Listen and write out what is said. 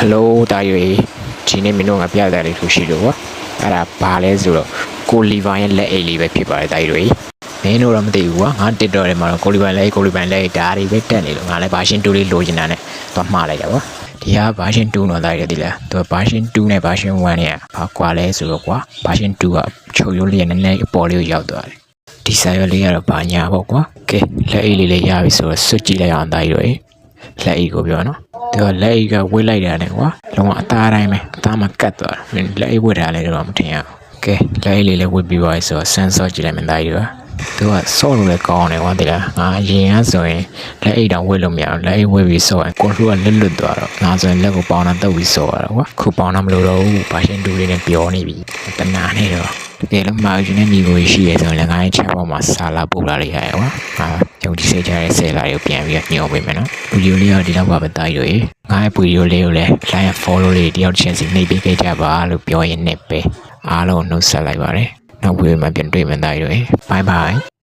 Hello 大约今年民众嘅表達嚟出ရှိလို့အဲ့ဒါဘာလဲဆိုတော့ကိုလီဗန်ရဲ့လက်အိတ်လေးပဲဖြစ်ပါတယ်大约မင်းတို့တော့မသိဘူးကွာငါတစ်တော်ထဲမှာတော့ကိုလီဗန်လက်ဒါတွေပဲတက်နေလို့ငါလည်း version 2 လေးလိုချင်တာနဲ့တော့မှားလိုက်တာကွာဒီဟာ version 2တော့大约ဒီလားသူ version 2နဲ့ version 1နဲ့ဘာကွာလဲဆိုတော့ကွာ version 2ကချုပ်ရိုးလေးနည်းနည်းအပေါ်လေးကိုရောက်သွားတယ်ဒီစာရွက်လေးကတော့ဘာညာပေါ့ကွာကဲလက်အိတ်လေးရပြီဆိုတော့စွတ်ကြည့်လိုက်အောင်大约လက်အိတ်ကိုပြောနော်သူကလက်အိတ်ကဝေးလိုက်တာနဲ့ကွာလုံးဝအသားတိုင်းပဲအသားမှကတ်သွားတာလက်အိတ်ဝေးထားလဲတော့မထင်ရဘူးကဲလက်အိတ်လေးလည်းဝေးပြီးပါဆိုတော့ဆန်းစောကြည့်လိုက်မယ်大约သူကစော့လို့လည်းကောင်းတယ်ကွာဒီလားငါအရင်ကဆိုရင်လက်အိတ်တောင်ဝေးလို့မရဘူးလက်အိတ်ဝေးပြီးစော့ရင်ကွန်ထရိုးကလွတ်သွားတော့ငါဆိုရင်လက်ကိုပေါင်းတာတုပ်ပြီးစော့ရတာကွာခုပေါင်းတာမလို့တော့ဘူး version 2 လေးနဲ့ပြောနေပြီတနာနေတော့တကယ်လို့မာဂျင်နဲ့ညီကိုရှိရဆိုရင်လည်းငါရဲ့ chat box မှာစာလာပို့လာလိုက်ရကွာငါယုံကြည်စိတ်ချတဲ့ဆယ်လာကိုပြန်ပြီးညှော်ပေးမယ်နော်ဗီဒီယိုလေးတော့ဒီလောက်ပါပဲတားရည်ငါရဲ့ဗီဒီယိုလေးကိုလည်း like and follow လေးတယောက်ချင်းစီနှိပ်ပေးခဲ့ကြပါလို့ပြောရင်းနဲ့ပဲအားလုံးနှုတ်ဆက်လိုက်ပါတယ်နောက်ဗီဒီယိုမှာပြန်တွေ့မယ်တားရည် bye bye